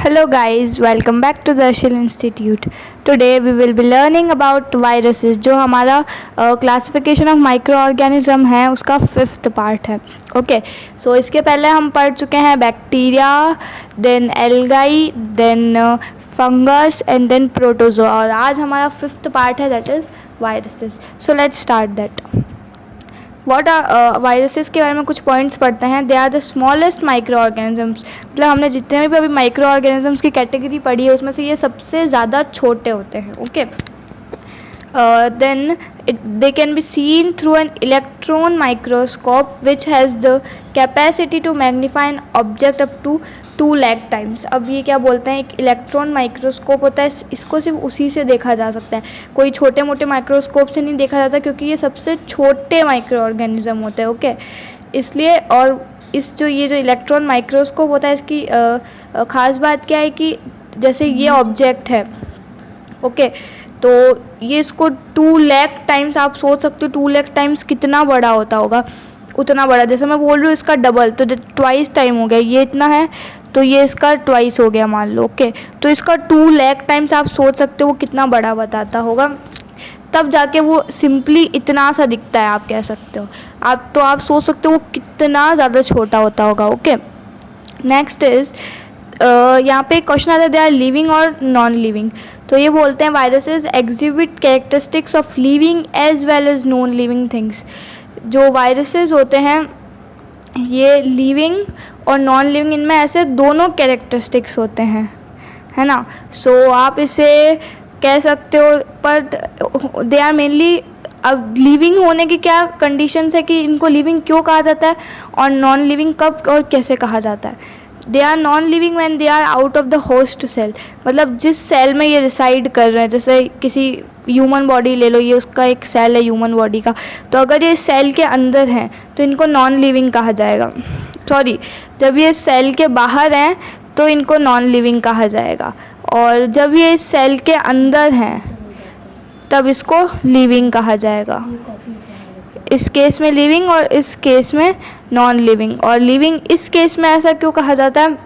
Hello guys, welcome back to the Ashil Institute. Today we will be learning about viruses जो हमारा classification of micro organism है उसका 5th part है. Okay सो इसके पहले हम पढ़ चुके हैं bacteria, then algae, then fungus and then protozoa और आज हमारा 5th पार्ट है that is viruses. So let's start that. What are viruses के बारे में कुछ पॉइंट्स पढ़ते हैं. They are the smallest microorganisms. मतलब हमने जितने भी अभी माइक्रो ऑर्गेनिजम्स की कैटेगरी पढ़ी है उसमें से ये सबसे ज़्यादा छोटे होते हैं. Okay then they can be seen through an electron microscope which has the capacity to magnify an object up to 2 lakh times. अब ये क्या बोलते हैं, एक इलेक्ट्रॉन माइक्रोस्कोप होता है, इसको सिर्फ उसी से देखा जा सकता है, कोई छोटे मोटे माइक्रोस्कोप से नहीं देखा जाता क्योंकि ये सबसे छोटे माइक्रो ऑर्गेनिज्म होते हैं. ओके इसलिए और इस जो ये जो इलेक्ट्रॉन माइक्रोस्कोप होता है इसकी ख़ास बात क्या है कि जैसे ये ऑब्जेक्ट है ओके तो ये इसको 2 लाख टाइम्स आप सोच सकते हो 2 लाख टाइम्स कितना बड़ा होता होगा. उतना बड़ा जैसे मैं बोल रही हूँ इसका डबल तो ट्वाइस टाइम हो गया, ये इतना है तो ये इसका ट्वाइस हो गया मान लो. ओके तो इसका 2 लाख टाइम्स आप सोच सकते हो वो कितना बड़ा बताता होगा, तब जाके वो सिंपली इतना सा दिखता है आप कह सकते हो. आप सोच सकते हो वो कितना ज़्यादा छोटा होता होगा. ओके नेक्स्ट इज़ यहाँ पे क्वेश्चन आता है दे आर लिविंग और नॉन लिविंग. तो ये बोलते हैं viruses exhibit characteristics of living as well as non living things. जो वायरसेस होते हैं ये लिविंग और नॉन लिविंग इनमें ऐसे दोनों कैरेक्टरिस्टिक्स होते हैं है ना. सो आप इसे कह सकते हो पर दे आर मेनली. अब लिविंग होने की क्या कंडीशंस है कि इनको लिविंग क्यों कहा जाता है और नॉन लिविंग कब और कैसे कहा जाता है. They are non living when they are out of the host cell. मतलब जिस सेल में ये रिसाइड कर रहे हैं, जैसे किसी ह्यूमन बॉडी ले लो, ये उसका एक सेल है ह्यूमन बॉडी का, तो अगर ये सेल के अंदर हैं तो इनको नॉन लिविंग कहा जाएगा. सॉरी जब ये सेल के बाहर हैं तो इनको नॉन लिविंग कहा जाएगा और जब ये इस सेल के अंदर हैं तब इसको लिविंग कहा जाएगा. इस केस में लिविंग और इस केस में नॉन लिविंग. और लिविंग इस केस में ऐसा क्यों कहा जाता है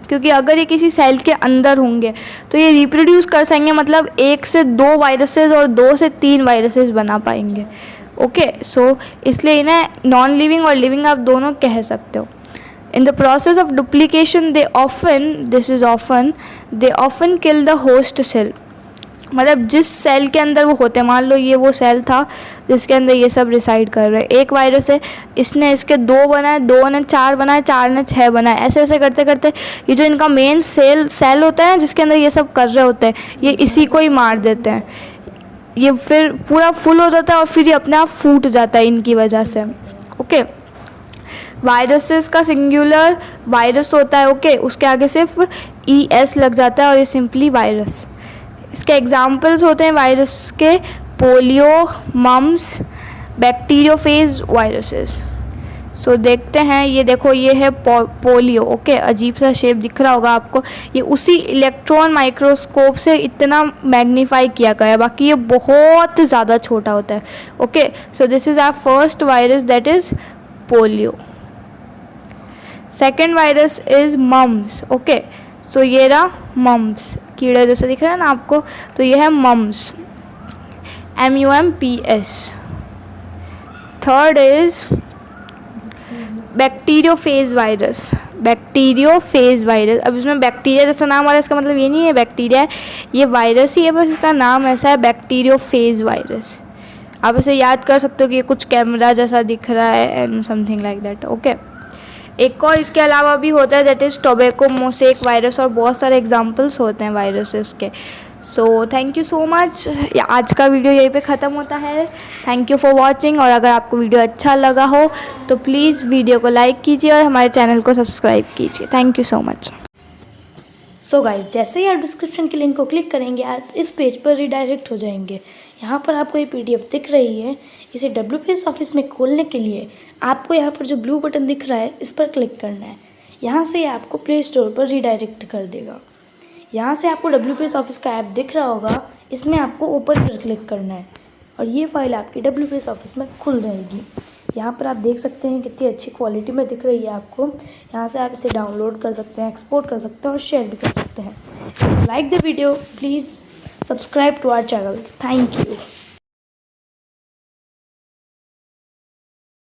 क्योंकि अगर ये किसी सेल के अंदर होंगे तो ये रिप्रोड्यूस कर सकेंगे, मतलब 1 से 2 वायरसेस और 2 से 3 वायरसेस बना पाएंगे. ओके सो इसलिए इन्हें नॉन लिविंग और लिविंग आप दोनों कह सकते हो. In the process of duplication they often kill the host cell. मतलब जिस सेल के अंदर वो होते हैं, मान लो ये वो सेल था जिसके अंदर ये सब रिसाइड कर रहे हैं, एक वायरस है, इसने इसके 2 बनाए, 2 ने 4 बनाए, 4 ने 6 बनाए, ऐसे ऐसे करते करते ये जो इनका मेन सेल होता है जिसके अंदर ये सब कर रहे होते हैं ये इसी को ही मार देते हैं. ये फिर पूरा फुल हो जाता है और फिर ये अपने आप फूट जाता है इनकी वजह से. ओके वायरसेस का सिंगुलर वायरस होता है. ओके उसके आगे सिर्फ ES लग जाता है और ये सिंपली वायरस. इसके एग्जाम्पल्स होते हैं वायरस के पोलियो, मम्स, बैक्टीरियोफेज वायरसेस. सो देखते हैं, ये देखो ये है पोलियो. ओके अजीब सा शेप दिख रहा होगा आपको, ये उसी इलेक्ट्रॉन माइक्रोस्कोप से इतना मैग्नीफाई किया गया है, बाकी ये बहुत ज़्यादा छोटा होता है. Okay so this is our first virus that is polio. Second virus is mumps. Okay so ये रहा मम्स, कीड़े जैसे दिख रहा है ना आपको, तो ये है mums, MUMPS. Third is bacteriophage virus. Bacteriophage virus, अब इसमें बैक्टीरिया जैसा नाम आ रहा है इसका मतलब ये नहीं है बैक्टीरिया है, ये वायरस ही है, बस इसका नाम ऐसा है बैक्टीरियोफेज वायरस. आप इसे याद कर सकते हो कि ये कुछ कैमरा जैसा दिख रहा है and something like that. Okay एक और इसके अलावा भी होता है that is tobacco mosaic virus और बहुत सारे एग्जांपल्स होते हैं वायरसेस के. So thank you so much. आज का वीडियो यहीं पे ख़त्म होता है. थैंक यू फॉर वॉचिंग और अगर आपको वीडियो अच्छा लगा हो तो प्लीज़ वीडियो को लाइक कीजिए और हमारे चैनल को सब्सक्राइब कीजिए. Thank you so much. So guys जैसे ही आप डिस्क्रिप्शन के लिंक को क्लिक करेंगे आप इस पेज पर रिडायरेक्ट हो जाएंगे. यहाँ पर आपको ये PDF दिख रही है, इसे WPS ऑफिस में खोलने के लिए आपको यहाँ पर जो ब्लू बटन दिख रहा है इस पर क्लिक करना है. यहाँ से आपको प्ले स्टोर पर रिडायरेक्ट कर देगा. यहाँ से आपको WPS ऑफिस का ऐप दिख रहा होगा, इसमें आपको ओपन पर क्लिक करना है और ये फाइल आपकी WPS ऑफिस में खुल जाएगी. यहाँ पर आप देख सकते हैं कितनी अच्छी क्वालिटी में दिख रही है आपको। यहाँ से आप इसे डाउनलोड कर सकते हैं, एक्सपोर्ट कर सकते हैं और शेयर भी कर सकते हैं। Like the video, please subscribe to our channel. Thank you.